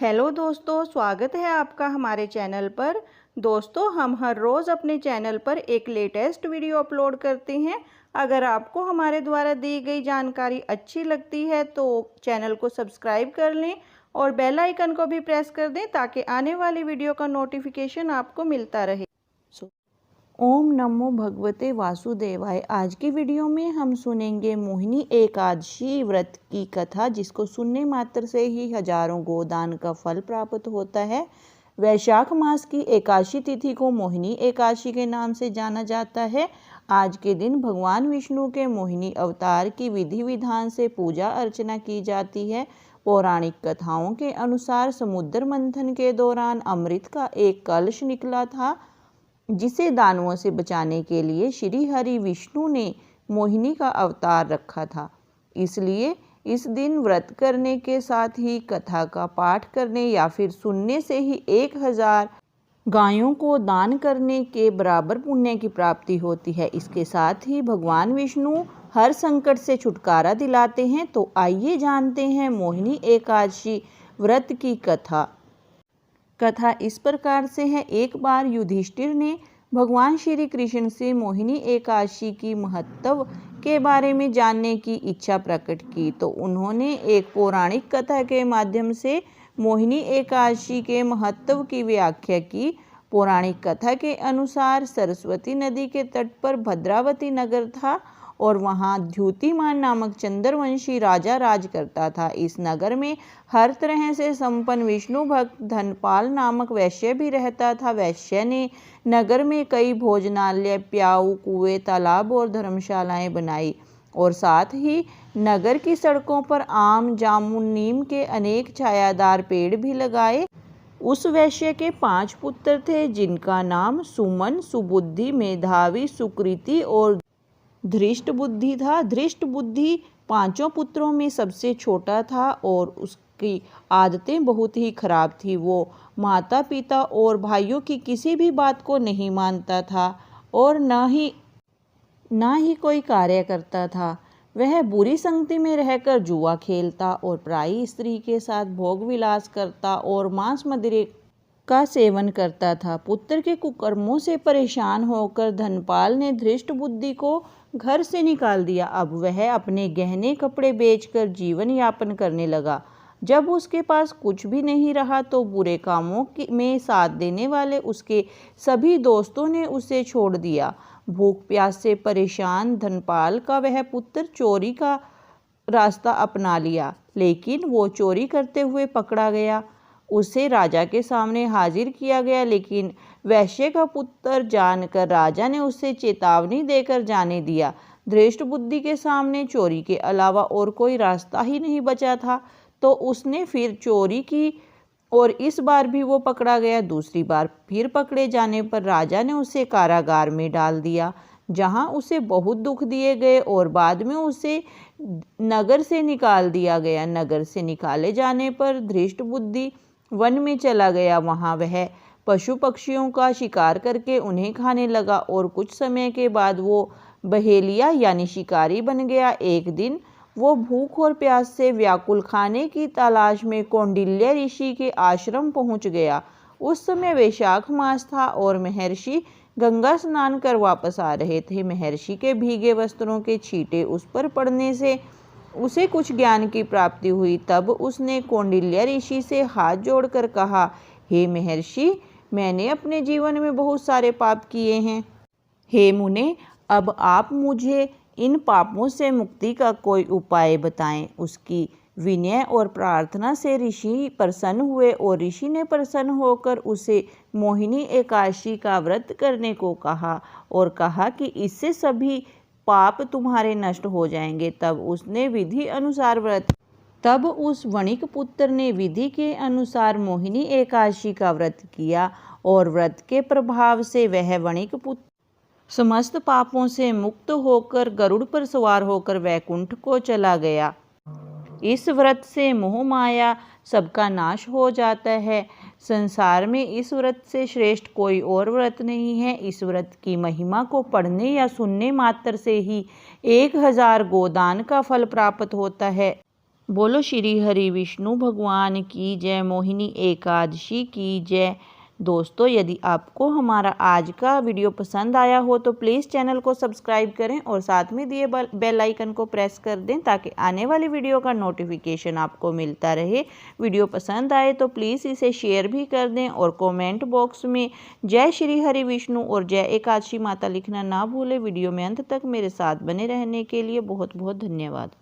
Hello दोस्तों, स्वागत है आपका हमारे चैनल पर। दोस्तों, हम हर रोज़ अपने चैनल पर एक लेटेस्ट वीडियो अपलोड करते हैं। अगर आपको हमारे द्वारा दी गई जानकारी अच्छी लगती है तो चैनल को सब्सक्राइब कर लें और बेल आइकन को भी प्रेस कर दें ताकि आने वाली वीडियो का नोटिफिकेशन आपको मिलता रहे। ओम नमो भगवते वासुदेवाय। आज की वीडियो में हम सुनेंगे मोहिनी एकादशी व्रत की कथा, जिसको सुनने मात्र से ही हजारों गोदान का फल प्राप्त होता है। वैशाख मास की एकादशी तिथि को मोहिनी एकादशी के नाम से जाना जाता है। आज के दिन भगवान विष्णु के मोहिनी अवतार की विधि विधान से पूजा अर्चना की जाती है। पौराणिक कथाओं के अनुसार समुद्र मंथन के दौरान अमृत का एक कलश निकला था, जिसे दानवों से बचाने के लिए श्री हरि विष्णु ने मोहिनी का अवतार रखा था। इसलिए इस दिन व्रत करने के साथ ही कथा का पाठ करने या फिर सुनने से ही 1000 गायों को दान करने के बराबर पुण्य की प्राप्ति होती है। इसके साथ ही भगवान विष्णु हर संकट से छुटकारा दिलाते हैं। तो आइए जानते हैं मोहिनी एकादशी व्रत की कथा। कथा इस प्रकार से है। एक बार युधिष्ठिर ने भगवान श्री कृष्ण से मोहिनी एकादशी की महत्व के बारे में जानने की इच्छा प्रकट की, तो उन्होंने एक पौराणिक कथा के माध्यम से मोहिनी एकादशी के महत्व की व्याख्या की। पौराणिक कथा के अनुसार सरस्वती नदी के तट पर भद्रावती नगर था और वहाँ द्युतिमान नामक चंद्रवंशी राजा राज करता था। इस नगर में हर तरह से संपन्न विष्णु भक्त धनपाल नामक वैश्य भी रहता था। वैश्य ने नगर में कई भोजनालय, प्याऊ, कुएं, तालाब और धर्मशालाएं बनाई और साथ ही नगर की सड़कों पर आम, जामुन, नीम के अनेक छायादार पेड़ भी लगाए। उस वैश्य के 5 पुत्र थे, जिनका नाम सुमन, सुबुद्धि, मेधावी, सुकृति और धृष्ट बुद्धि था। धृष्ट बुद्धि 5 पुत्रों में सबसे छोटा था और उसकी आदतें बहुत ही खराब थी। वो माता पिता और भाइयों की किसी भी बात को नहीं मानता था और ना ही कोई कार्य करता था। वह बुरी संगति में रहकर जुआ खेलता और पराई स्त्री के साथ भोग विलास करता और मांस मदिरे का सेवन करता था। पुत्र के कुकर्मों से परेशान होकर धनपाल ने धृष्ट बुद्धि को घर से निकाल दिया। अब वह अपने गहने कपड़े बेचकर जीवन यापन करने लगा। जब उसके पास कुछ भी नहीं रहा तो बुरे कामों में साथ देने वाले उसके सभी दोस्तों ने उसे छोड़ दिया। भूख प्यास से परेशान धनपाल का वह पुत्र चोरी का रास्ता अपना लिया, लेकिन वो चोरी करते हुए पकड़ा गया। उसे राजा के सामने हाजिर किया गया, लेकिन वैश्य का पुत्र जानकर राजा ने उसे चेतावनी देकर जाने दिया। धृष्ट बुद्धि के सामने चोरी के अलावा और कोई रास्ता ही नहीं बचा था, तो उसने फिर चोरी की और इस बार भी वो पकड़ा गया। दूसरी बार फिर पकड़े जाने पर राजा ने उसे कारागार में डाल दिया, जहां उसे बहुत दुख दिए गए और बाद में उसे नगर से निकाल दिया गया। नगर से निकाले जाने पर धृष्ट बुद्धि वन में चला गया। वहां वह पशु पक्षियों का शिकार करके उन्हें खाने लगा और कुछ समय के बाद वो बहेलिया यानी शिकारी बन गया। एक दिन वो भूख और प्यास से व्याकुल खाने की तलाश में कौंडिल्य ऋषि के आश्रम पहुंच गया। उस समय वैशाख मास था और महर्षि गंगा स्नान कर वापस आ रहे थे। महर्षि के भीगे वस्त्रों के छींटे उस पर पड़ने से उसे कुछ ज्ञान की प्राप्ति हुई। तब उसने कौंडिल्य ऋषि से हाथ जोड़कर कहा, हे महर्षि, मैंने अपने जीवन में बहुत सारे पाप किए हैं। हे मुने, अब आप मुझे इन पापों से मुक्ति का कोई उपाय बताएं। उसकी विनय और प्रार्थना से ऋषि प्रसन्न हुए और ऋषि ने प्रसन्न होकर उसे मोहिनी एकादशी का व्रत करने को कहा और कहा कि इससे सभी पाप तुम्हारे नष्ट हो जाएंगे। तब उसने विधि अनुसार तब उस वणिक पुत्र ने विधि के अनुसार मोहिनी एकादशी का व्रत किया और व्रत के प्रभाव से वह वणिक पुत्र समस्त पापों से मुक्त होकर गरुड़ पर सवार होकर वैकुंठ को चला गया। इस व्रत से मोह माया सबका नाश हो जाता है। संसार में इस व्रत से श्रेष्ठ कोई और व्रत नहीं है। इस व्रत की महिमा को पढ़ने या सुनने मात्र से ही 1000 गोदान का फल प्राप्त होता है। बोलो श्री हरि विष्णु भगवान की जय। मोहिनी एकादशी की जय। दोस्तों, यदि आपको हमारा आज का वीडियो पसंद आया हो तो प्लीज़ चैनल को सब्सक्राइब करें और साथ में दिए बेल आइकन को प्रेस कर दें ताकि आने वाली वीडियो का नोटिफिकेशन आपको मिलता रहे। वीडियो पसंद आए तो प्लीज़ इसे शेयर भी कर दें और कमेंट बॉक्स में जय श्री हरि विष्णु और जय एकादशी माता लिखना ना भूलें। वीडियो में अंत तक मेरे साथ बने रहने के लिए बहुत बहुत धन्यवाद।